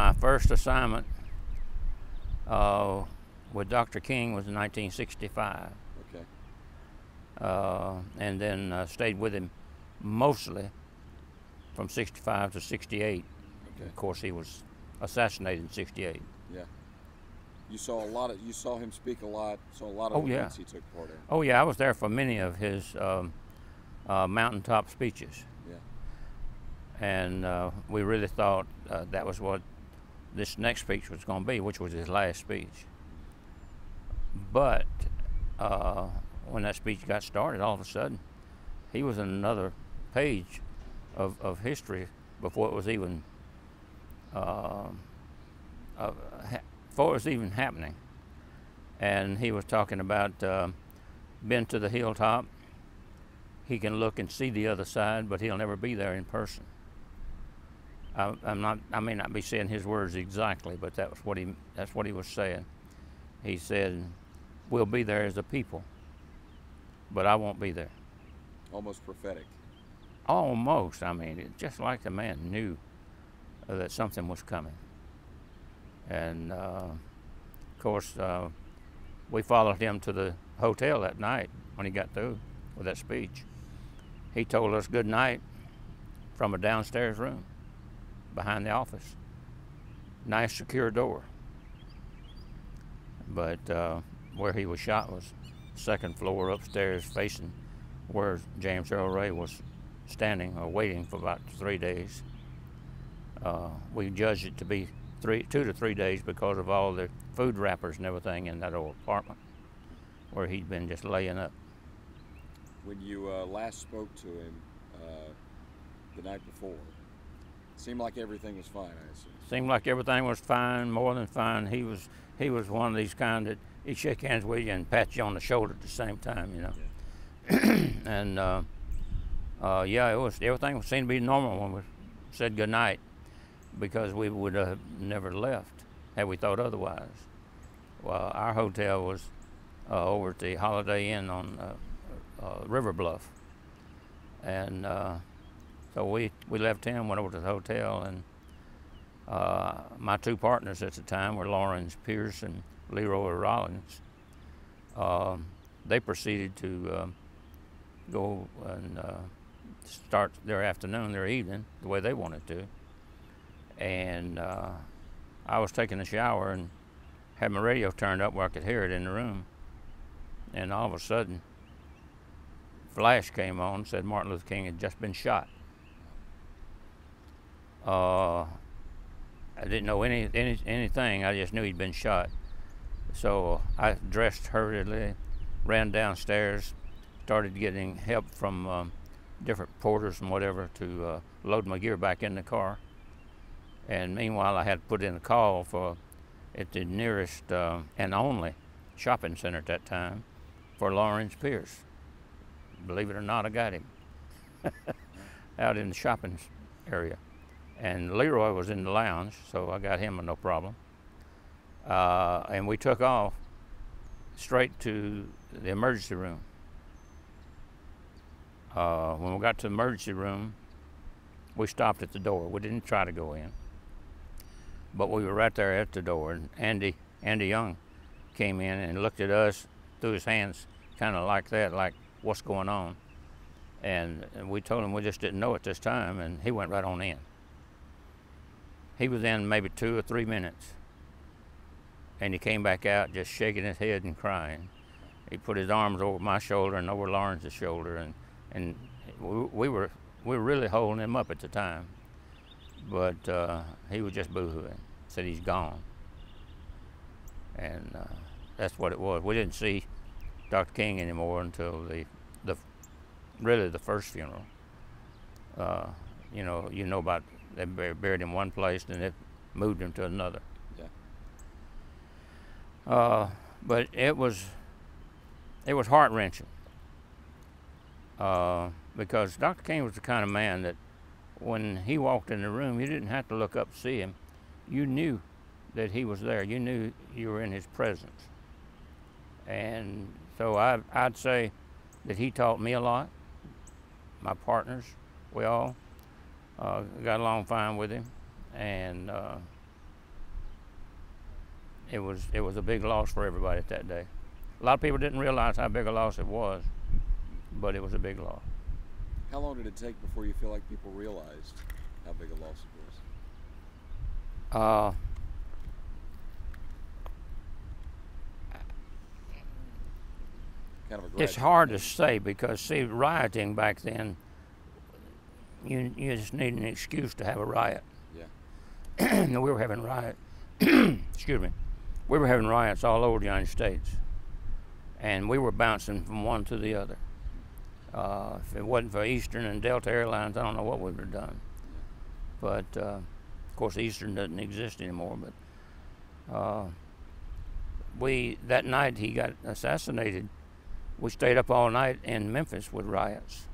my first assignment with Dr. King was in 1965. Okay. And then stayed with him mostly from 65 to 68. Okay. Of course, he was assassinated in 68. Yeah. You saw a lot of. You saw him speak a lot. Saw a lot of events he took part in. Oh yeah, I was there for many of his mountaintop speeches. Yeah. And we really thought that was what this next speech was going to be, which was his last speech. But when that speech got started, all of a sudden, he was in another page of history before it was even happening. And he was talking about been to the hilltop. He can look and see the other side, but he'll never be there in person. I may not be saying his words exactly, but that's what he was saying. He said, "We'll be there as a people, but I won't be there." Almost prophetic. Almost. I mean, it's just like the man knew that something was coming. And of course, we followed him to the hotel that night when he got through with that speech. He told us good night from a downstairs room behind the office. Nice secure door. But where he was shot was second floor upstairs, facing where James Earl Ray was standing or waiting for about 3 days. We judged it to be 2 to 3 days because of all the food wrappers and everything in that old apartment where he'd been just laying up. When you last spoke to him the night before, it seemed like everything was fine, I assume. Seemed like everything was fine, more than fine. He was one of these kind that he'd shake hands with you and pat you on the shoulder at the same time, you know. Yeah. And yeah, everything seemed to be normal when we said good night, because we would have never left had we thought otherwise. Well, our hotel was over at the Holiday Inn on River Bluff, and so we left him, went over to the hotel, and my two partners at the time were Lawrence Pierce and Leroy Rollins. They proceeded to go and start their afternoon, their evening, the way they wanted to. And I was taking a shower and had my radio turned up where I could hear it in the room. And all of a sudden, flash came on, said Martin Luther King had just been shot. I didn't know anything. I just knew he'd been shot. So I dressed hurriedly, ran downstairs, started getting help from different porters and whatever to load my gear back in the car. And meanwhile, I had to put in a call at the nearest and only shopping center at that time for Lawrence Pierce. Believe it or not, I got him out in the shopping area. And Leroy was in the lounge, so I got him no problem. And we took off straight to the emergency room. When we got to the emergency room, we stopped at the door. We didn't try to go in, but we were right there at the door. And Andy Young came in and looked at us, threw his hands kind of like that, like, what's going on? And we told him we just didn't know at this time, and he went right on in. He was in maybe 2 or 3 minutes, and he came back out just shaking his head and crying. He put his arms over my shoulder and over Lawrence's shoulder, and we were really holding him up at the time. But he was just boo-hooing, said he's gone. And that's what it was. We didn't see Dr. King anymore until really the first funeral. You know about they buried him one place, and they moved him to another. Yeah. But it was heart-wrenching because Dr. King was the kind of man that when he walked in the room, you didn't have to look up to see him. You knew that he was there. You knew you were in his presence. And so I'd say that he taught me a lot. My partners, we all got along fine with him. And it was a big loss for everybody at that day. A lot of people didn't realize how big a loss it was, but it was a big loss. How long did it take before you feel like people realized how big a loss it was? Kind of a It's hard to say because, see, rioting back then, you just need an excuse to have a riot. Yeah. We were having excuse me, we were having riots all over the United States, and we were bouncing from one to the other. If it wasn't for Eastern and Delta Airlines, I don't know what we would have done. But of course, Eastern doesn't exist anymore. But that night he got assassinated, we stayed up all night in Memphis with riots.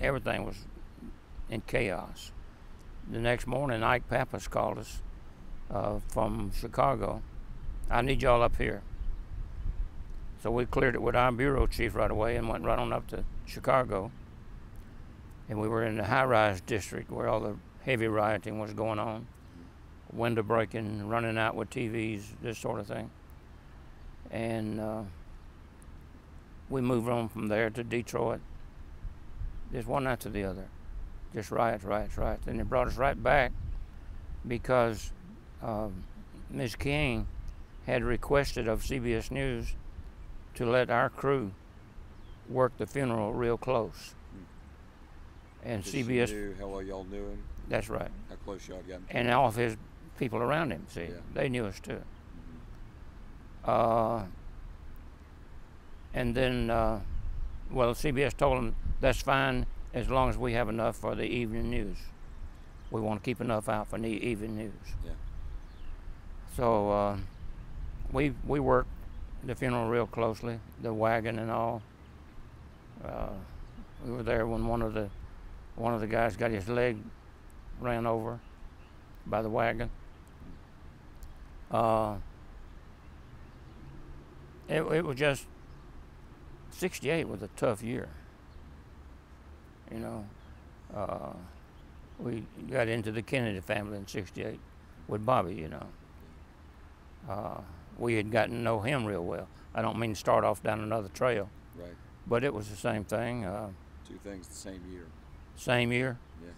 Everything was in chaos. The next morning, Ike Pappas called us from Chicago. I need y'all up here. So we cleared it with our bureau chief right away and went right on up to Chicago. And we were in the high-rise district where all the heavy rioting was going on. Window breaking, running out with TVs, this sort of thing. And we moved on from there to Detroit. Just one after the other. Just riots. And it brought us right back because Ms. King had requested of CBS News to let our crew work the funeral real close. And CBS knew how well y'all knew him. That's right. How close y'all got him. And all of his people around him, see, they knew us too. And then, well, CBS told him that's fine as long as we have enough for the evening news. We want to keep enough out for the evening news. Yeah. So we worked the funeral real closely, the wagon and all. We were there when one of the guys got his leg ran over by the wagon. It was just, 68 was a tough year. You know, we got into the Kennedy family in 68 with Bobby, you know. We had gotten to know him real well. I don't mean to start off down another trail. Right. But it was the same thing. Two things the same year. Same year? Yeah.